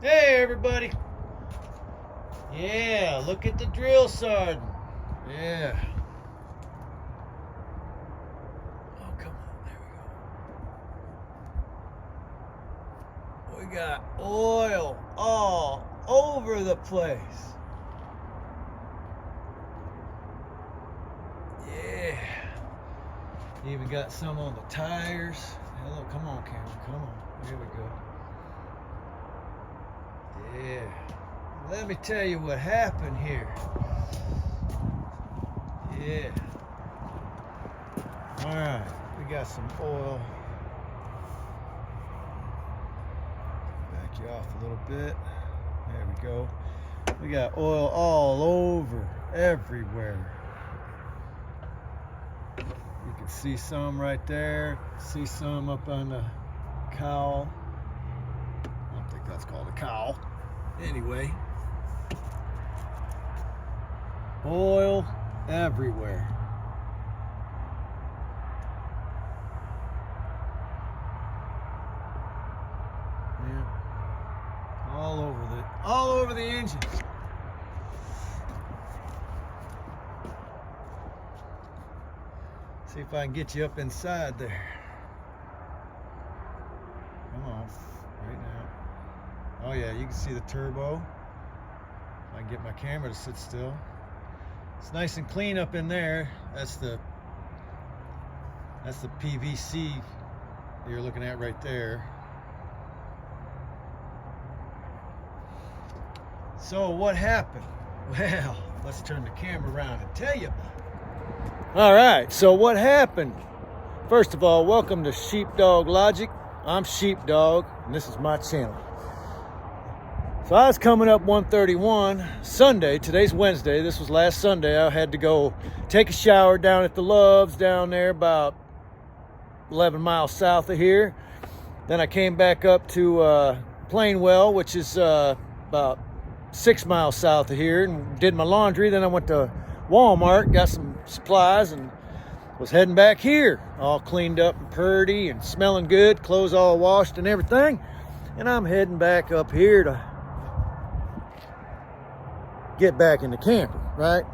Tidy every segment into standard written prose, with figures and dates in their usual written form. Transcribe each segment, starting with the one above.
Hey everybody. Yeah, look at the drill sergeant. Yeah. Oh, come on. There we go. We got oil all over the place. Yeah. Even got some on the tires. Hello, come on, camera. Come on. There we go. Yeah. Let me tell you what happened here. Yeah. All right. We got some oil. Back you off a little bit. There we go. We got oil all over, everywhere. You can see some right there. See some up on the cowl. I don't think that's called a cowl. Anyway, oil everywhere. Yeah. All over the engine. See if I can get you up inside there. Come on, right now. Oh yeah, you can see the turbo. I can get my camera to sit still. It's nice and clean up in there. That's the PVC you're looking at right there. So what happened? Well, let's turn the camera around and tell you about it. All right, so what happened? First of all, welcome to Sheepdog Logic. I'm Sheepdog, and this is my channel. So I was coming up 131 Sunday. Today's Wednesday. This was last Sunday. I had to go take a shower down at the Loves down there about 11 miles south of here. Then I came back up to Plainwell, which is about 6 miles south of here, and did my laundry. Then I went to Walmart, got some supplies, and was heading back here, all cleaned up and purty and smelling good, clothes all washed and everything. And I'm heading back up here to get back in the camper, right?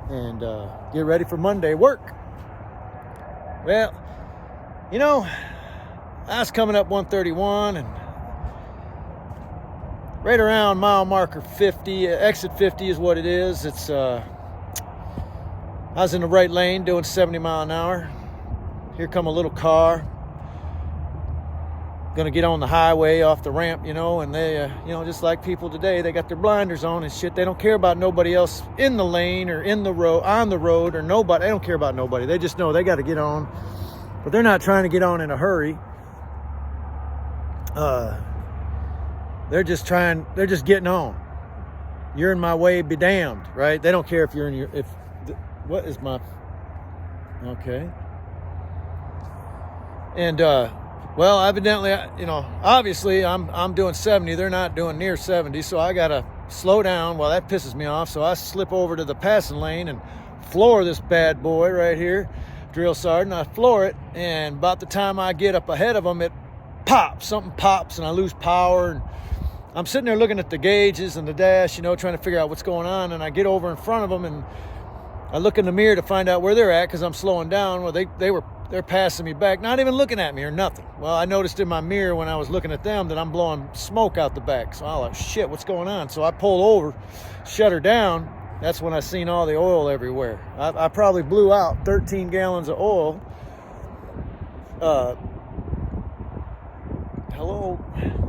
And get ready for Monday work. Well, you know, I was coming up 131 and right around mile marker 50, exit 50 is what it is. It's I was in the right lane doing 70 mile an hour. Here come a little car. Gonna get on the highway off the ramp, you know, and they, you know, just like people today, they got their blinders on and shit. They don't care about nobody else in the lane or in the road, on the road, or nobody. They don't care about nobody. They just know they got to get on, but they're not trying to get on in a hurry. They're just getting on. You're in my way, be damned, right? They don't care if you're in your, what is my, okay. And, well, evidently, you know, obviously I'm doing 70. They're not doing near 70, so I got to slow down. Well, that pisses me off, so I slip over to the passing lane and floor this bad boy right here, drill sergeant. I floor it, and about the time I get up ahead of them, it pops. Something pops, and I lose power. And I'm sitting there looking at the gauges and the dash, you know, trying to figure out what's going on, and I get over in front of them, and I look in the mirror to find out where they're at because I'm slowing down. Well, they're passing me back, not even looking at me or nothing. Well, I noticed in my mirror when I was looking at them that I'm blowing smoke out the back. So I was like, shit, what's going on? So I pull over, shut her down. That's when I seen all the oil everywhere. I probably blew out 13 gallons of oil. Hello?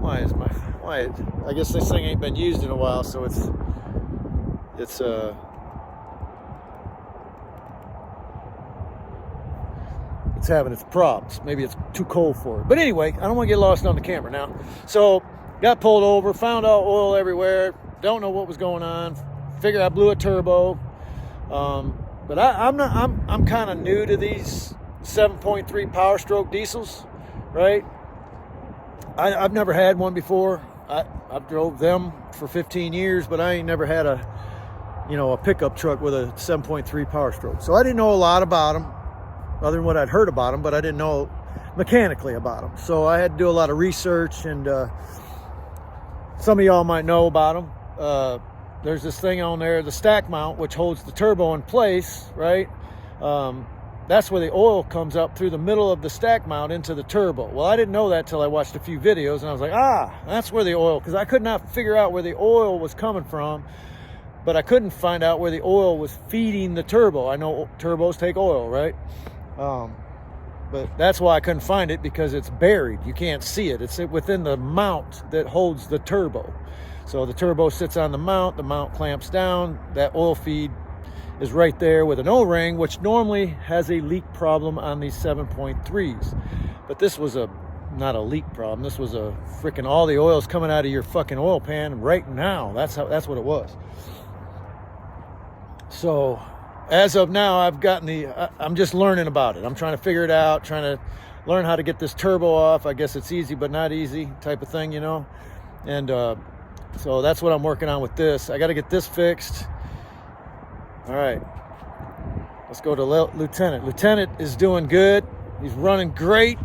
Why? I guess this thing ain't been used in a while, so it's having its problems. Maybe it's too cold for it. But anyway, I don't want to get lost on the camera now. So got pulled over, found out oil everywhere. Don't know what was going on. Figured I blew a turbo. But I'm kind of new to these 7.3 Power Stroke diesels, right? I've never had one before. I've drove them for 15 years, but I ain't never had a pickup truck with a 7.3 Power Stroke. So I didn't know a lot about them, other than what I'd heard about them, but I didn't know mechanically about them. So I had to do a lot of research and Some of y'all might know about them. There's this thing on there, the stack mount, which holds the turbo in place, right? That's where the oil comes up through the middle of the stack mount into the turbo. Well, I didn't know that till I watched a few videos, and I was like, that's where the oil, because I could not figure out where the oil was coming from, but I couldn't find out where the oil was feeding the turbo. I know turbos take oil, right? But that's why I couldn't find it, because it's buried. You can't see it. It's within the mount that holds the turbo. So the turbo sits on the mount clamps down, that oil feed is right there with an O-ring, which normally has a leak problem on these 7.3s. But this was not a leak problem. This was a freaking, all the oil's coming out of your fucking oil pan right now. That's what it was. So as of now, I'm just learning about it. I'm trying to figure it out, trying to learn how to get this turbo off. I guess it's easy but not easy type of thing, you know. And so that's what I'm working on with this. I got to get this fixed. All right, let's go to Lieutenant. Lieutenant is doing good. He's running great.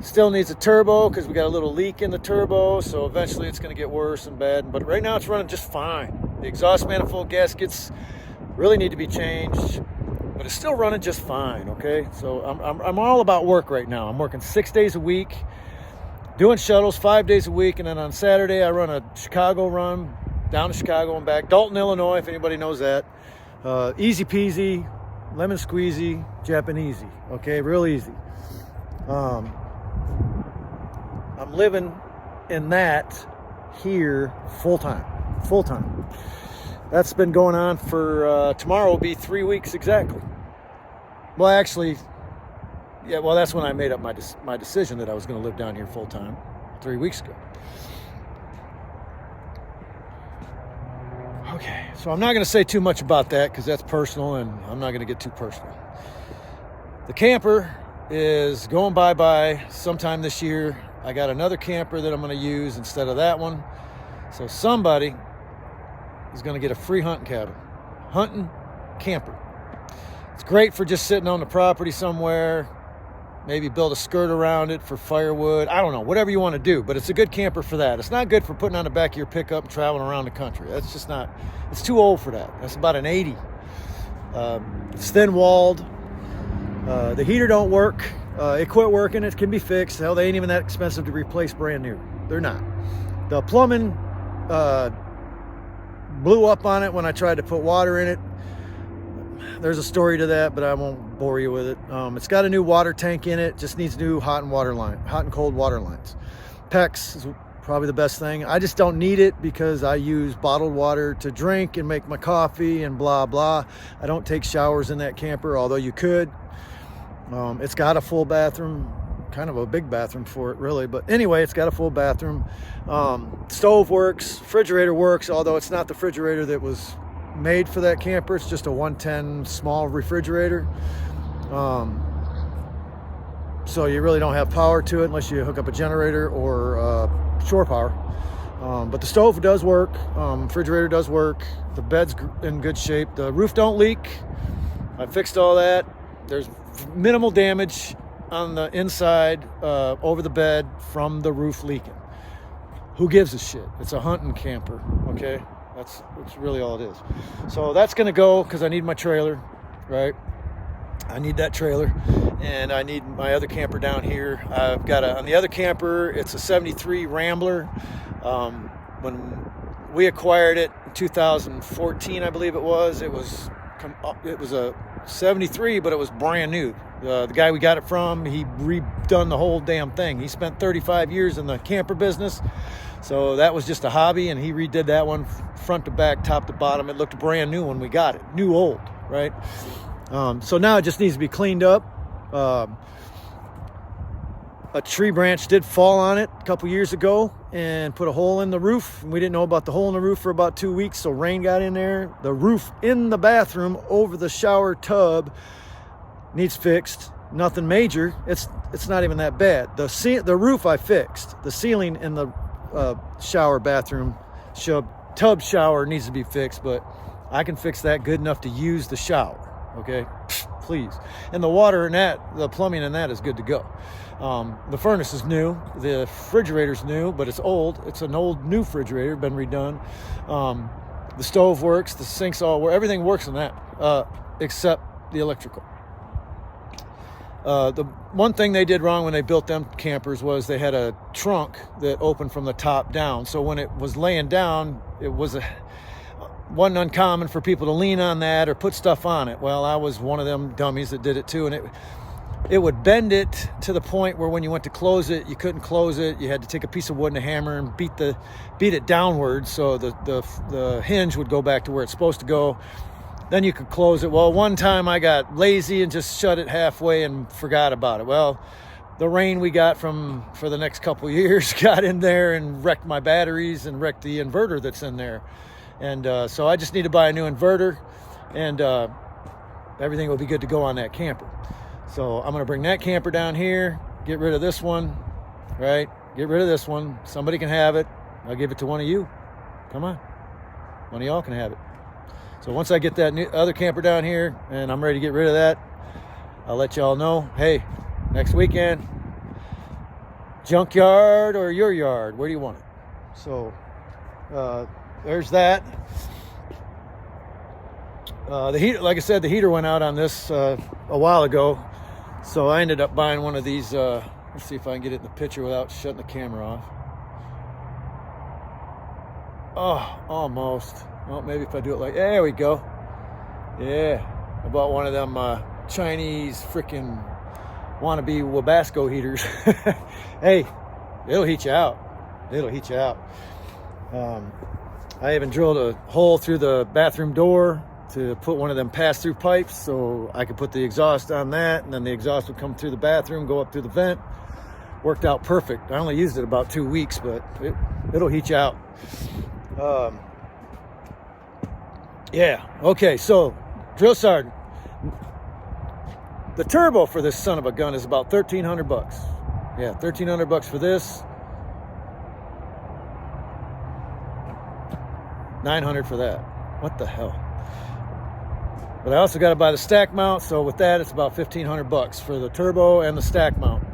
Still needs a turbo because we got a little leak in the turbo, so eventually it's going to get worse and bad. But right now it's running just fine. The exhaust manifold gaskets really need to be changed, but it's still running just fine. Okay, so I'm all about work right now. I'm working 6 days a week, doing shuttles 5 days a week, and then on Saturday I run a Chicago run down to Chicago and back. Dalton, Illinois, if anybody knows that. Easy peasy, lemon squeezy, Japanesey. Okay, real easy. I'm living in that here full time. That's been going on for tomorrow will be 3 weeks exactly. Well, actually, yeah. Well, that's when I made up my decision that I was going to live down here full time 3 weeks ago. Okay, so I'm not going to say too much about that because that's personal, and I'm not going to get too personal. The camper is going bye-bye sometime this year. I got another camper that I'm going to use instead of that one. So somebody is going to get a free hunting cabin. Hunting camper. It's great for just sitting on the property somewhere. Maybe build a skirt around it for firewood. I don't know, whatever you want to do, but it's a good camper for that. It's not good for putting on the back of your pickup and traveling around the country. That's just not, it's too old for that. That's about an 80. It's thin-walled. The heater don't work. It quit working. It can be fixed. Hell, they ain't even that expensive to replace brand new. They're not. The plumbing blew up on it when I tried to put water in it. There's a story to that, but I won't bore you with it. It's got a new water tank in it. Just needs new hot and cold water lines. PEX is probably the best thing. I just don't need it because I use bottled water to drink and make my coffee and blah blah. I don't take showers in that camper, although you could. It's got a full bathroom, kind of a big bathroom for it really, but anyway, it's got a full bathroom. Stove works, refrigerator works, although it's not the refrigerator that was made for that camper. It's just a 110 small refrigerator. So you really don't have power to it unless you hook up a generator or shore power. But the stove does work. Refrigerator does work. The bed's in good shape. The roof don't leak. I fixed all that. There's minimal damage on the inside over the bed from the roof leaking. Who gives a shit? It's a hunting camper, okay? That's really all it is. So that's going to go because I need my trailer, right? I need that trailer, and I need my other camper down here. I've got on the other camper, it's a 73 Rambler. When we acquired it in 2014, I believe it was a 73, but it was brand new. The guy we got it from, he redone the whole damn thing. He spent 35 years in the camper business. So that was just a hobby, and he redid that one front to back, top to bottom. It looked brand new when we got it. New old, right? So now it just needs to be cleaned up. A tree branch did fall on it a couple years ago and put a hole in the roof. We didn't know about the hole in the roof for about 2 weeks, so rain got in there. The roof in the bathroom over the shower tub needs fixed. Nothing major. It's not even that bad. The roof I fixed. The ceiling in the shower bathroom tub shower needs to be fixed, but I can fix that good enough to use the shower. Okay, please. And the water in that, the plumbing in that is good to go. The furnace is new. The refrigerator's new, but it's old. It's an old new refrigerator, been redone. The stove works, the sinks all work. Everything works in that, except the electrical. The one thing they did wrong when they built them campers was they had a trunk that opened from the top down. So when it was laying down, it wasn't uncommon for people to lean on that or put stuff on it. Well, I was one of them dummies that did it too, and it would bend it to the point where when you went to close it, you couldn't close it. You had to take a piece of wood and a hammer and beat it downwards so the hinge would go back to where it's supposed to go. Then you could close it. Well, one time I got lazy and just shut it halfway and forgot about it. Well, the rain we got for the next couple of years got in there and wrecked my batteries and wrecked the inverter that's in there. And so I just need to buy a new inverter, and everything will be good to go on that camper. So I'm going to bring that camper down here, get rid of this one, right? Get rid of this one. Somebody can have it. I'll give it to one of you. Come on. One of y'all can have it. So once I get that new other camper down here and I'm ready to get rid of that, I'll let y'all know, hey, next weekend, junkyard or your yard, where do you want it? So there's that. The heater, like I said, the heater went out on this a while ago. So I ended up buying one of these. Let's see if I can get it in the picture without shutting the camera off. Oh, almost. Well, maybe if I do it like, there we go. Yeah, I bought one of them Chinese freaking wannabe Wabasco heaters. Hey, it'll heat you out. It'll heat you out. I even drilled a hole through the bathroom door to put one of them pass-through pipes so I could put the exhaust on that, and then the exhaust would come through the bathroom, go up through the vent. Worked out perfect. I only used it about 2 weeks, but it'll heat you out. Yeah, okay, so drill sergeant. The turbo for this son of a gun is about $1,300 bucks. Yeah, $1,300 bucks for this. $900 for that. What the hell? But I also got to buy the stack mount, so with that it's about $1,500 bucks for the turbo and the stack mount.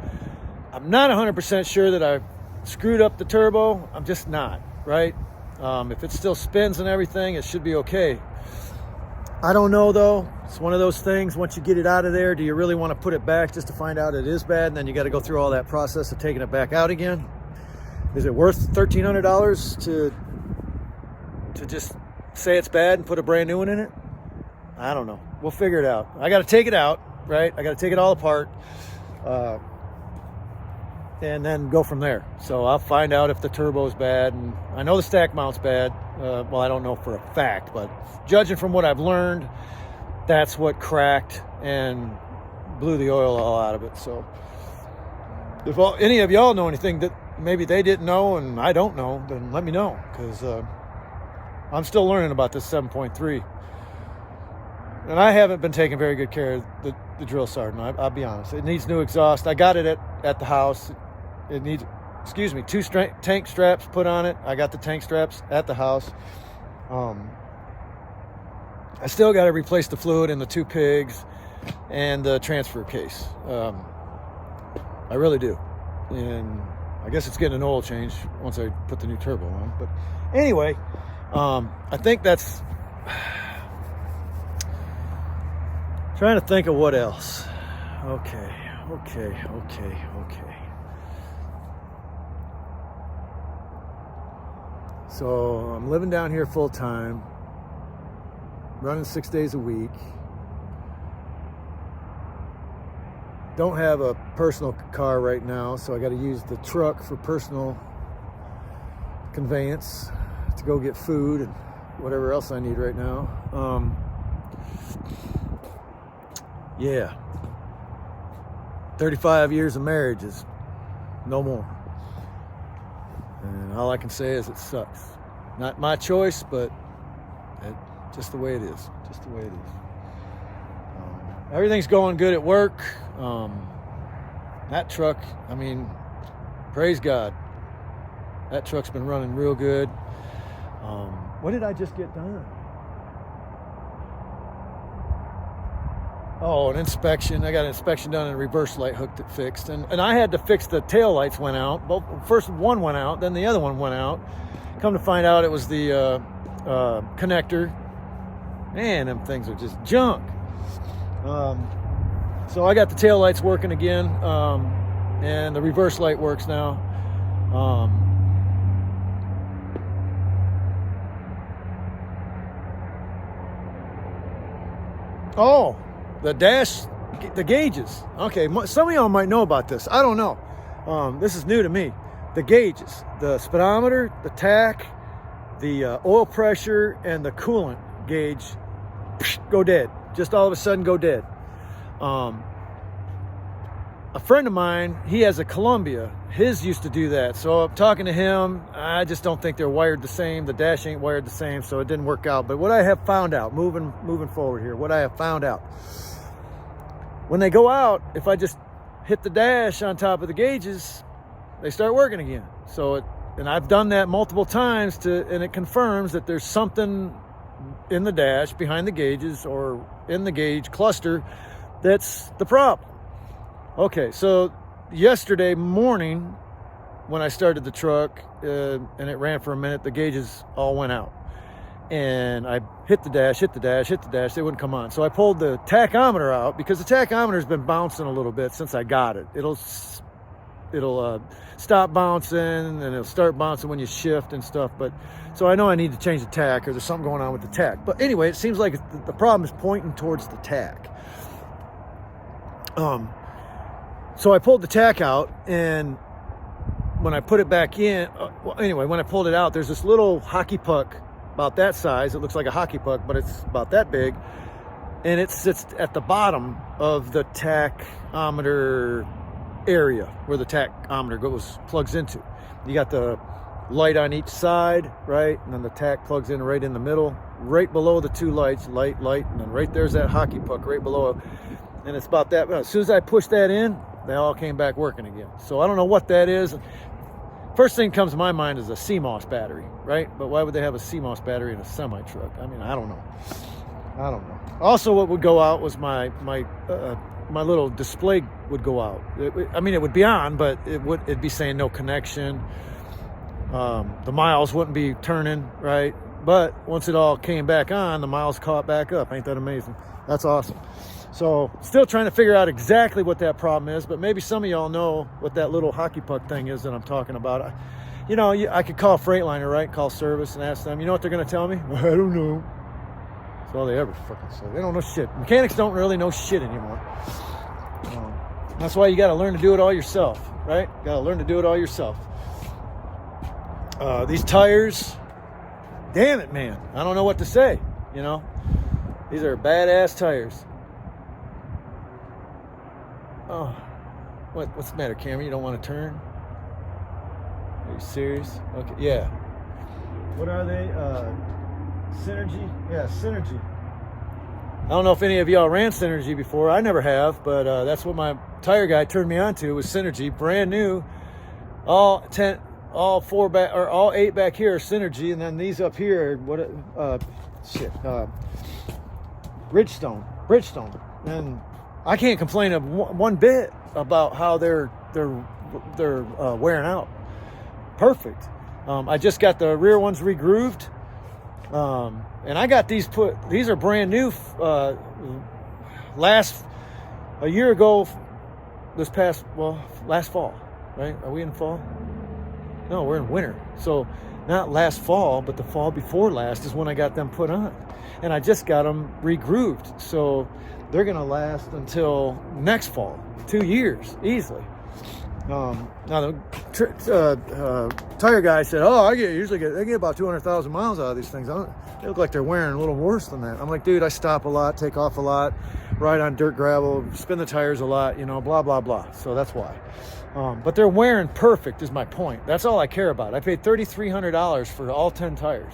I'm not 100% sure that I screwed up the turbo. I'm just not, right? If it still spins and everything, it should be okay. I don't know though. It's one of those things, once you get it out of there, do you really want to put it back just to find out it is bad, and then you got to go through all that process of taking it back out again? Is it worth $1,300 to just say it's bad and put a brand new one in it? I don't know. We'll figure it out. I got to take it out, right? I got to take it all apart and then go from there. So I'll find out if the turbo's bad, and I know the stack mount's bad. Well, I don't know for a fact, but judging from what I've learned, that's what cracked and blew the oil all out of it. So if any of y'all know anything that maybe they didn't know and I don't know, then let me know, because I'm still learning about this 7.3. And I haven't been taking very good care of the drill sergeant. I'll be honest. It needs new exhaust. I got it at the house. It needs, excuse me, 2 tank straps put on it. I got the tank straps at the house. I still got to replace the fluid in the 2 pigs and the transfer case. I really do. And I guess it's getting an oil change once I put the new turbo on. But anyway, I think that's... Trying to think of what else. Okay. So I'm living down here full time, running 6 days a week. Don't have a personal car right now, so I got to use the truck for personal conveyance to go get food and whatever else I need right now. Yeah, 35 years of marriage is no more. And all I can say is it sucks. Not my choice, but just the way it is. Just the way it is. Everything's going good at work. That truck, I mean, praise God. That truck's been running real good. What did I just get done? Oh, an inspection. I got an inspection done and a reverse light hooked it fixed. And I had to fix the tail lights went out. Both, first one went out, then the other one went out. Come to find out it was the connector. Man, them things are just junk. So I got the tail lights working again, and the reverse light works now. Oh, the dash, the gauges. Okay, some of y'all might know about this. I don't know. This is new to me. The gauges, the speedometer, the tach, the oil pressure, and the coolant gauge go dead. Just all of a sudden go dead. A friend of mine, he has a Columbia. His used to do that. So I'm talking to him. I just don't think they're wired the same. The dash ain't wired the same, so it didn't work out. But what I have found out, moving forward here, what I have found out, when they go out, if I just hit the dash on top of the gauges, they start working again. So and I've done that multiple times and it confirms that there's something in the dash behind the gauges or in the gauge cluster that's the problem. Okay, so yesterday morning when I started the truck and it ran for a minute, the gauges all went out. And I hit the dash, they wouldn't come on. So I pulled the tachometer out because the tachometer's been bouncing a little bit since I got it. It'll stop bouncing and it'll start bouncing when you shift and stuff. But so I know I need to change the tach, or there's something going on with the tach. But anyway, it seems like the problem is pointing towards the tach. So I pulled the tach out, and when I put it back in, when I pulled it out, there's this little hockey puck about that size. It looks like a hockey puck, but it's about that big. And it sits at the bottom of the tachometer area where the tachometer plugs into. You got the light on each side, right? And then the tach plugs in right in the middle, right below the two lights, light, and then right there's that hockey puck right below it. And it's about that. As soon as I push that in, they all came back working again. So I don't know what that is. First thing comes to my mind is a CMOS battery, right? But why would they have a CMOS battery in a semi truck? I mean, I don't know. Also, what would go out was my little display would go out. It would be on, but it'd be saying no connection. The miles wouldn't be turning, right? But once it all came back on, the miles caught back up. Ain't that amazing? That's awesome. So still trying to figure out exactly what that problem is, but maybe some of y'all know what that little hockey puck thing is that I'm talking about. I could call Freightliner, right? Call service and ask them. You know what they're going to tell me? I don't know. That's all they ever fucking say. They don't know shit. Mechanics don't really know shit anymore. That's why you got to learn to do it all yourself, right? Got to learn to do it all yourself. These tires, damn it, man. I don't know what to say, These are badass tires. Oh, what's the matter, Cameron? You don't want to turn? Are you serious? Okay, yeah. What are they? Synergy? Yeah, Synergy. I don't know if any of y'all ran Synergy before. I never have, but that's what my tire guy turned me on to, was Synergy, brand new. All 8 back here are Synergy, and then these up here, Bridgestone, and I can't complain of one bit about how they're wearing out. Perfect. I just got the rear ones regrooved, and I got these these are brand new. A year ago, last fall, right? Are we in fall? No, we're in winter. So not last fall, but the fall before last is when I got them put on, and I just got them regrooved. So they're going to last until next fall, 2 years, easily. Now, the tire guy said, I get about 200,000 miles out of these things. They look like they're wearing a little worse than that. I'm like, dude, I stop a lot, take off a lot, ride on dirt, gravel, spin the tires a lot, blah, blah, blah. So that's why. But they're wearing perfect is my point. That's all I care about. I paid $3,300 for all 10 tires,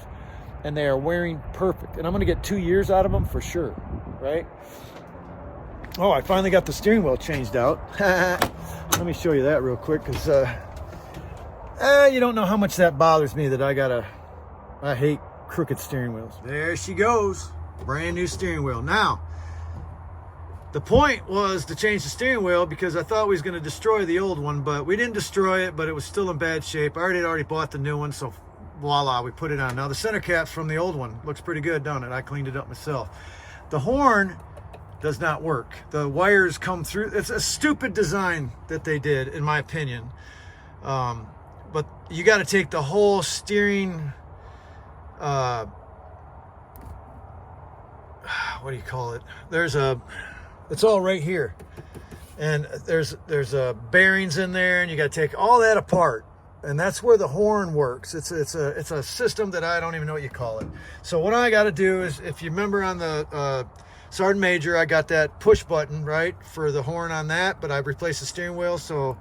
and they are wearing perfect. And I'm going to get 2 years out of them for sure, right? Oh, I finally got the steering wheel changed out. Let me show you that real quick, because you don't know how much that bothers me that I hate crooked steering wheels. There she goes. Brand new steering wheel. Now, The point was to change the steering wheel because I thought we was going to destroy the old one, but we didn't destroy it, but it was still in bad shape. I already bought the new one, so voila, we put it on. Now the center cap's from the old one. Looks pretty good, don't it? I cleaned it up myself. The horn does not work. The wires come through. It's a stupid design that they did, in my opinion. But you got to take the whole steering, what do you call it? It's all right here. And there's bearings in there, and you got to take all that apart. And that's where the horn works. It's a system that I don't even know what you call it. So what I got to do is, if you remember on the Sergeant Major, I got that push button, right, for the horn on that, but I've replaced the steering wheel, so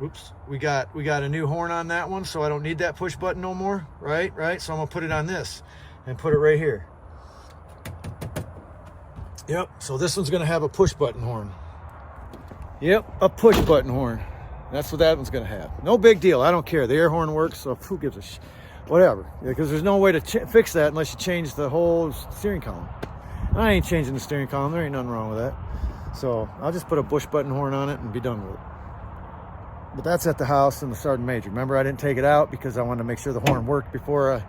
oops, we got a new horn on that one, so I don't need that push button no more, right? So I'm gonna put it on this and put it right here. Yep, so this one's gonna have a push button horn. Yep, a push button horn. That's what that one's gonna have. No big deal, I don't care. The air horn works, so who gives a whatever. Because there's no way to fix that unless you change the whole steering column. I ain't changing the steering column. There ain't nothing wrong with that. So I'll just put a push button horn on it and be done with it. But that's at the house in the Sergeant Major. Remember, I didn't take it out because I wanted to make sure the horn worked before I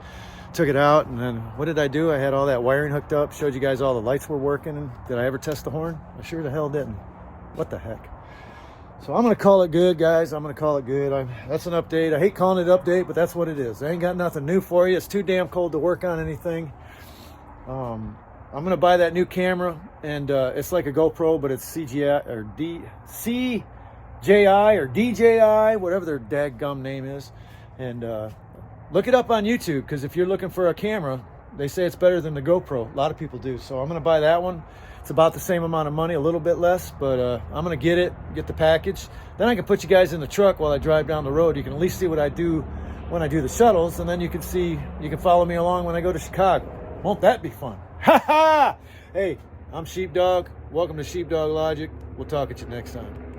took it out. And then what did I do? I had all that wiring hooked up, showed you guys all the lights were working. And did I ever test the horn? I sure the hell didn't. What the heck? So I'm going to call it good, guys. I'm going to call it good. That's an update. I hate calling it update, but that's what it is. I ain't got nothing new for you. It's too damn cold to work on anything. I'm gonna buy that new camera, and it's like a GoPro, but it's CGI or CJI or DJI, whatever their dadgum name is. And look it up on YouTube, because if you're looking for a camera, they say it's better than the GoPro. A lot of people do. So I'm gonna buy that one. It's about the same amount of money, a little bit less, but I'm gonna get the package. Then I can put you guys in the truck while I drive down the road. You can at least see what I do when I do the shuttles, and then you can follow me along when I go to Chicago. Won't that be fun? Ha ha! Hey, I'm Sheepdog. Welcome to Sheepdog Logic. We'll talk at you next time.